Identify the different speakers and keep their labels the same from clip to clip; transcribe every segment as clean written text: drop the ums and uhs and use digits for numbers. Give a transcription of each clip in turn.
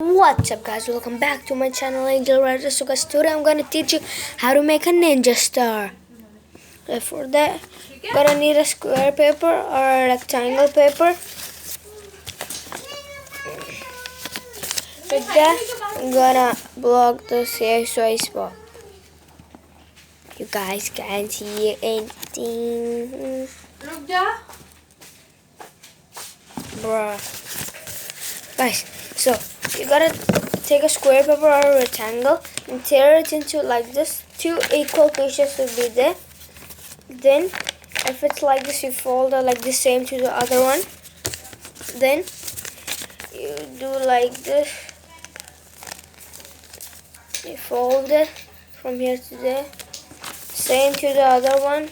Speaker 1: What's up guys, welcome back to my channel Angel Rider. So guys, today I'm gonna teach you how to make a ninja star. For that, you're gonna need a square paper or a rectangle paper. With that, I'm gonna block the CSI spot. You guys can't see anything. Bruh. Guys, so you gotta take a square paper or a rectangle and tear it into like this. Two equal pieces will be there. Then if it's like this, you fold it like the same to the other one. Then you do like this. You fold it from here to there. Same to the other one.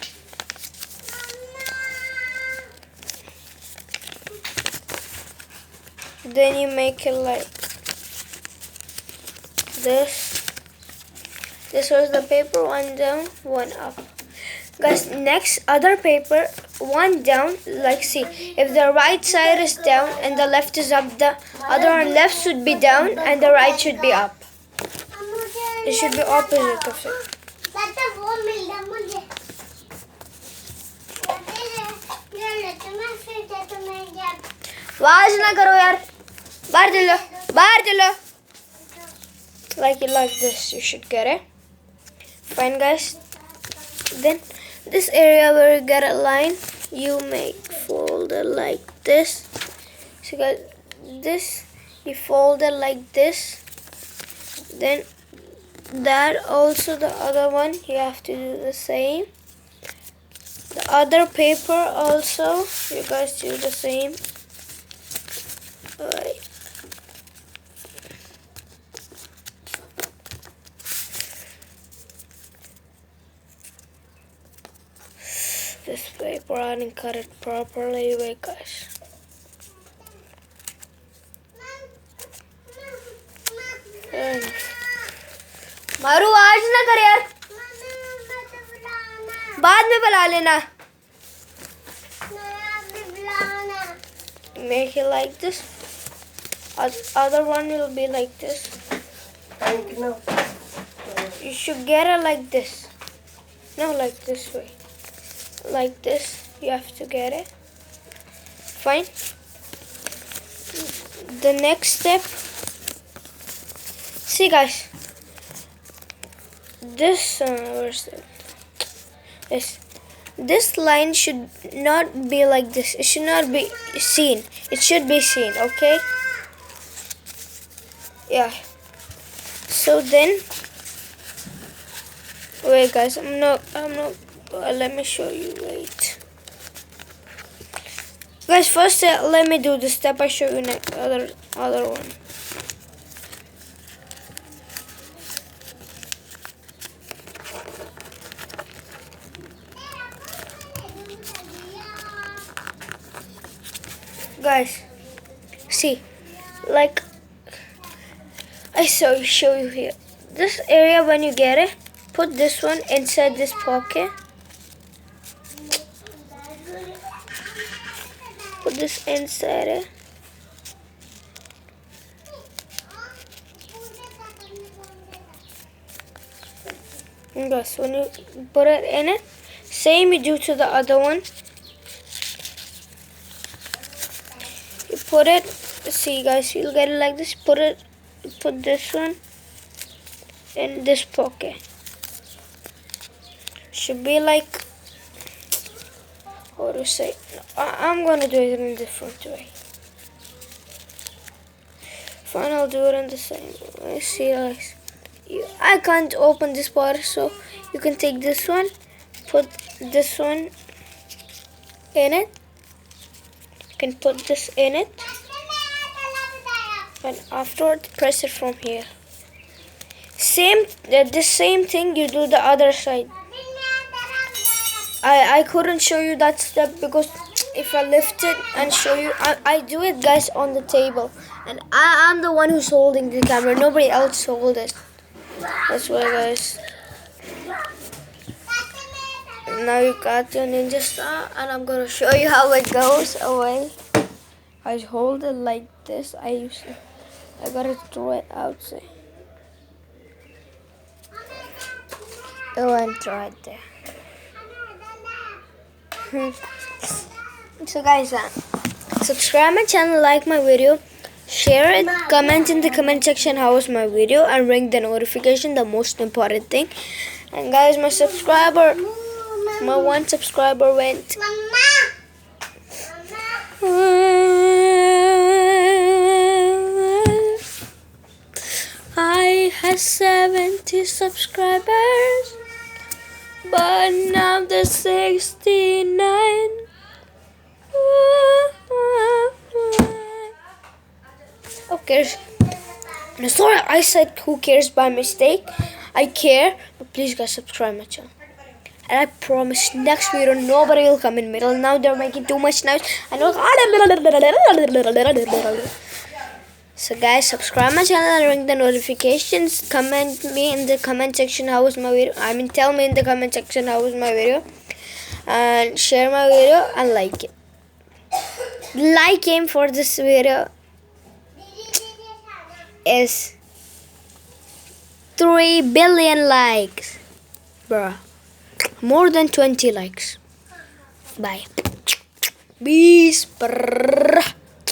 Speaker 1: Then you make it like this. This was the paper, one down, one up. Guys, next other paper, one down, like see, if the right side is down and the left is up, the other one left should be down and the right should be up. It should be opposite of it. आवाज ना करो यार बाहर चलो like this you should get it. Fine guys, then this area where you get a line, you make fold it like this. So guys, this you fold it like this. Then that also, the other one you have to do the same. The other paper also you guys do the same. Alright. This paper, I didn't cut it properly. Wait guys. मारू आज ना कर यार, बाद में बुला लेना. Make it like this. Other one will be like this. You should get it like this. No, like this way. Like this. You have to get it. Fine. The next step. See guys. This line should not be like this. It should not be seen. It should be seen, okay? Yeah. So then, wait guys, I'm not, let me show you, wait. Guys, first let me do the step I show you next, other one. Guys, see, like I show you here. This area, when you get it, put this one inside this pocket. Put this inside it. And guys, when you put it in it, same you do to the other one. You put it, see guys, you'll get it like this. Put this one in this pocket. Should be like, how to say, I'm gonna do it in a different way. Fine, I'll do it in the same way. See guys, I can't open this part, so you can take this one, put this one in it. You can put this in it, and afterwards press it from here. The same thing you do the other side. I couldn't show you that step because if I lift it and show you, I do it guys on the table, and I'm the one who's holding the camera. Nobody else holds it. That's why guys. Now you got your ninja star, and I'm gonna show you how it goes away. I hold it like this. I I gotta throw it outside. Oh, and throw it there. So guys, subscribe my channel, like my video, share it, comment in the comment section how was my video, and ring the notification, the most important thing. And guys, my one subscriber went. I had 70 subscribers, but now there's 69. Who cares? No, sorry, I said who cares by mistake. I care, but please guys subscribe my channel. And I promise next video nobody will come in middle. Now they're making too much noise. I know. So guys, subscribe my channel and ring the notifications. Comment me in the comment section how was my video. Tell me in the comment section how was my video. And share my video and like it. Like aim for this video is 3 billion likes. Bruh. More than 20 likes. Bye. Peace.